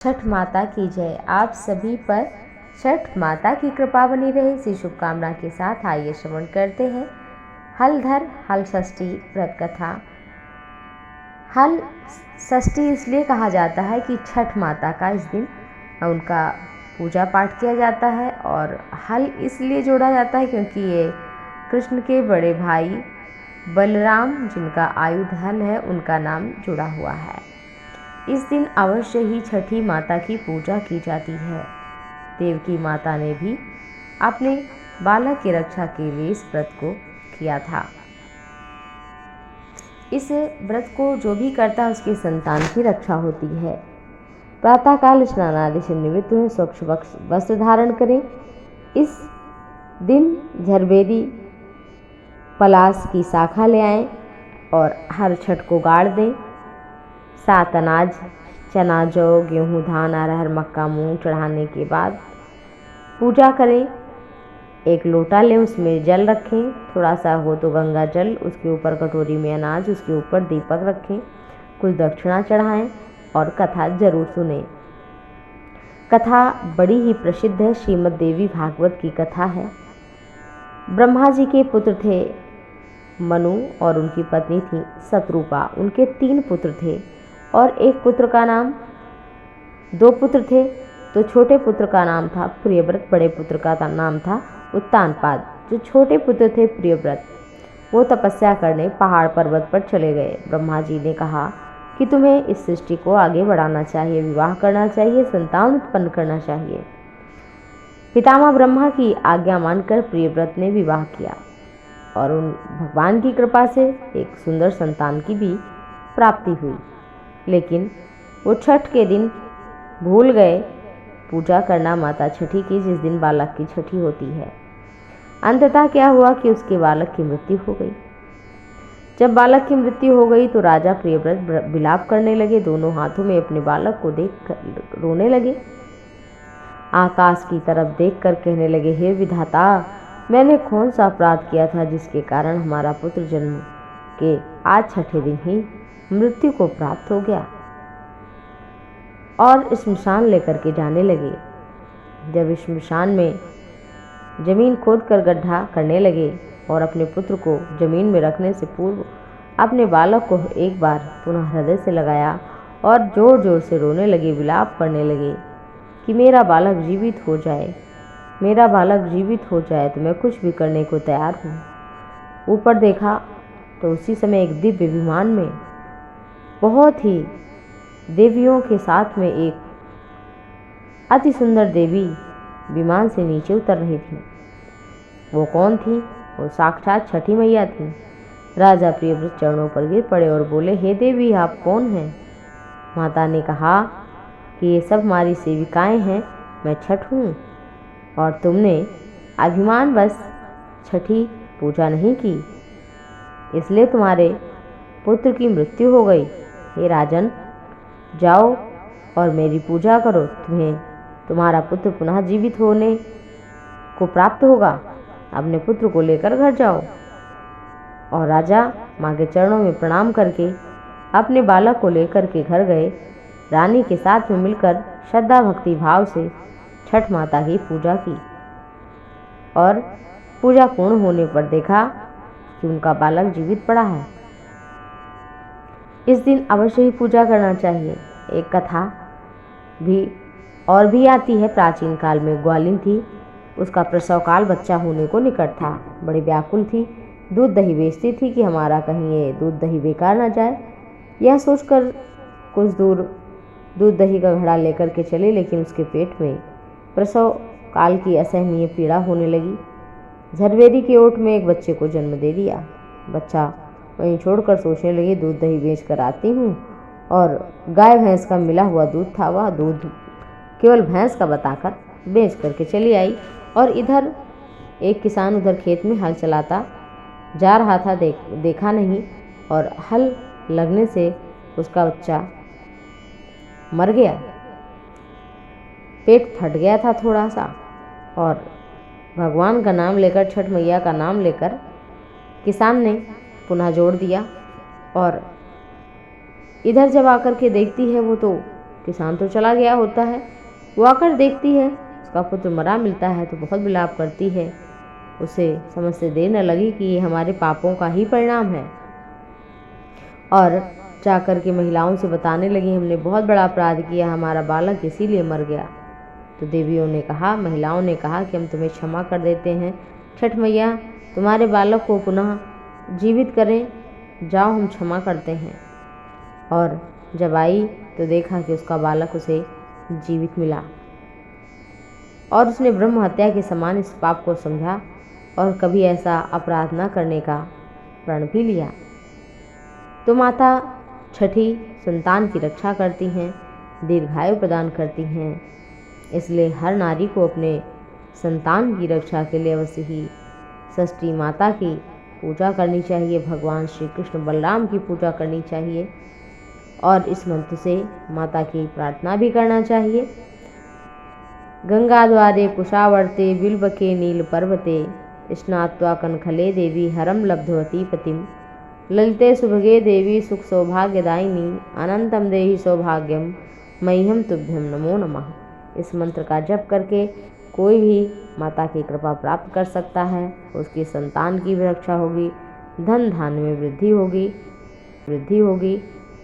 छठ माता की जय। आप सभी पर छठ माता की कृपा बनी रहे, इसी शुभकामना के साथ आइए श्रवण करते हैं हलधर हल षष्ठी व्रत कथा। हल षष्ठी इसलिए कहा जाता है कि छठ माता का इस दिन उनका पूजा पाठ किया जाता है, और हल इसलिए जोड़ा जाता है क्योंकि ये कृष्ण के बड़े भाई बलराम, जिनका आयुध हल है, उनका नाम जुड़ा हुआ है। इस दिन अवश्य ही छठी माता की पूजा की जाती है। देवकी माता ने भी अपने बालक की रक्षा के लिए इस व्रत को किया था। इस व्रत को जो भी करता है उसकी संतान की रक्षा होती है। प्रातःकाल स्नान आदि से निवृत्त हुए स्वच्छ वस्त्र धारण करें। इस दिन झरबेरी पलास की शाखा ले आएं और हर छठ को गाड़ दें। 7 अनाज चना, जौ, गेहूँ, धान, अरहर, मक्का, मूंग चढ़ाने के बाद पूजा करें। एक लोटा लें, उसमें जल रखें, थोड़ा सा हो तो गंगा जल, उसके ऊपर कटोरी में अनाज, उसके ऊपर दीपक रखें, कुछ दक्षिणा चढ़ाएं और कथा जरूर सुनें। कथा बड़ी ही प्रसिद्ध है, श्रीमद् देवी भागवत की कथा है। ब्रह्मा जी के पुत्र थे मनु और उनकी पत्नी थी शत्रुपा। उनके 3 पुत्र थे और एक पुत्र का नाम 2 पुत्र थे, तो छोटे पुत्र का नाम था प्रियव्रत, बड़े पुत्र का नाम था उत्तानपाद। जो छोटे पुत्र थे प्रियव्रत, वो तपस्या करने पहाड़ पर्वत पर चले गए। ब्रह्मा जी ने कहा कि तुम्हें इस सृष्टि को आगे बढ़ाना चाहिए, विवाह करना चाहिए, संतान उत्पन्न करना चाहिए। पितामह ब्रह्मा की आज्ञा मानकर प्रियव्रत ने विवाह किया और उन भगवान की कृपा से एक सुंदर संतान की भी प्राप्ति हुई। लेकिन वो छठ के दिन भूल गए पूजा करना माता छठी की, जिस दिन बालक की छठी होती है। अंततः क्या हुआ कि उसके बालक की मृत्यु हो गई। जब बालक की मृत्यु हो गई तो राजा प्रियव्रत विलाप करने लगे, दोनों हाथों में अपने बालक को देख रोने लगे। आकाश की तरफ देखकर कहने लगे, हे विधाता, मैंने कौन सा अपराध किया था जिसके कारण हमारा पुत्र जन्म के आज छठे दिन ही मृत्यु को प्राप्त हो गया। और श्मशान लेकर के जाने लगे। जब श्मशान में जमीन खोद कर गड्ढा करने लगे और अपने पुत्र को जमीन में रखने से पूर्व अपने बालक को एक बार पुनः हृदय से लगाया और जोर जोर से रोने लगे, विलाप करने लगे कि मेरा बालक जीवित हो जाए, मेरा बालक जीवित हो जाए तो मैं कुछ भी करने को तैयार हूँ। ऊपर देखा तो उसी समय एक दिव्य विमान में बहुत ही देवियों के साथ में एक अति सुंदर देवी विमान से नीचे उतर रही थी। वो कौन थी? वो साक्षात छठी मैया थी। राजा प्रियव्रत चरणों पर गिर पड़े और बोले, हे देवी, आप कौन हैं? माता ने कहा कि ये सब हमारी सेविकाएं हैं, मैं छठ हूँ और तुमने अभिमानवश छठी पूजा नहीं की, इसलिए तुम्हारे पुत्र की मृत्यु हो गई। हे राजन, जाओ और मेरी पूजा करो, तुम्हें तुम्हारा पुत्र पुनः जीवित होने को प्राप्त होगा। अपने पुत्र को लेकर घर जाओ। और राजा माँ के चरणों में प्रणाम करके अपने बालक को लेकर के घर गए। रानी के साथ में मिलकर श्रद्धा भक्ति भाव से छठ माता की पूजा की और पूजा पूर्ण होने पर देखा कि उनका बालक जीवित पड़ा है। इस दिन अवश्य ही पूजा करना चाहिए। एक कथा भी आती है। प्राचीन काल में ग्वालिन थी, उसका प्रसव काल बच्चा होने को निकट था। बड़ी व्याकुल थी, दूध दही बेचती थी कि हमारा कहीं ये दूध दही बेकार ना जाए। यह सोचकर कुछ दूर दूध दही का घड़ा लेकर के चली, लेकिन उसके पेट में प्रसव काल की असहनीय पीड़ा होने लगी। झरबेरी के ओट में एक बच्चे को जन्म दे दिया। बच्चा वहीं छोड़कर सोचने लगी, दूध दही बेच कर आती हूँ, और गाय भैंस का मिला हुआ दूध था, वह दूध केवल भैंस का बताकर बेच करके चली आई। और इधर एक किसान उधर खेत में हल चलाता जा रहा था, देखा नहीं, और हल लगने से उसका बच्चा मर गया, पेट फट गया था थोड़ा सा। और भगवान का नाम लेकर, छठ मैया का नाम लेकर किसान ने पुनः जोड़ दिया। और इधर जब आकर के देखती है वो, तो किसान तो चला गया होता है। वो आकर देखती है उसका पुत्र मरा मिलता है तो बहुत विलाप करती है। उसे समझ से देर न लगी कि ये हमारे पापों का ही परिणाम है, और जाकर के महिलाओं से बताने लगी, हमने बहुत बड़ा अपराध किया, हमारा बालक इसीलिए मर गया। तो देवियों ने कहा, महिलाओं ने कहा कि हम तुम्हें क्षमा कर देते हैं, छठ मैया तुम्हारे बालक को पुनः जीवित करें, जाओ हम क्षमा करते हैं। और जब आई तो देखा कि उसका बालक उसे जीवित मिला, और उसने ब्रह्म हत्या के समान इस पाप को समझा और कभी ऐसा अपराध न करने का प्रण भी लिया। तो माता छठी संतान की रक्षा करती हैं, दीर्घायु प्रदान करती हैं। इसलिए हर नारी को अपने संतान की रक्षा के लिए अवश्य ही षष्ठी माता की पूजा करनी चाहिए, भगवान श्री कृष्ण बलराम की पूजा करनी चाहिए, और इस मंत्र से माता की प्रार्थना भी करना चाहिए। गंगा द्वारे कुशावर्ते बिल्वके नील पर्वते स्नात्वा कनखले देवी हरम लब्धवती पतिम ललिते सुभगे देवी सुख सौभाग्यदायिनी अनंतम देहि सौभाग्यम मह्यम तुभ्यम नमो नमः। इस मंत्र का जप करके कोई भी माता की कृपा प्राप्त कर सकता है। उसकी संतान की भी रक्षा होगी, धन धान्य में वृद्धि होगी।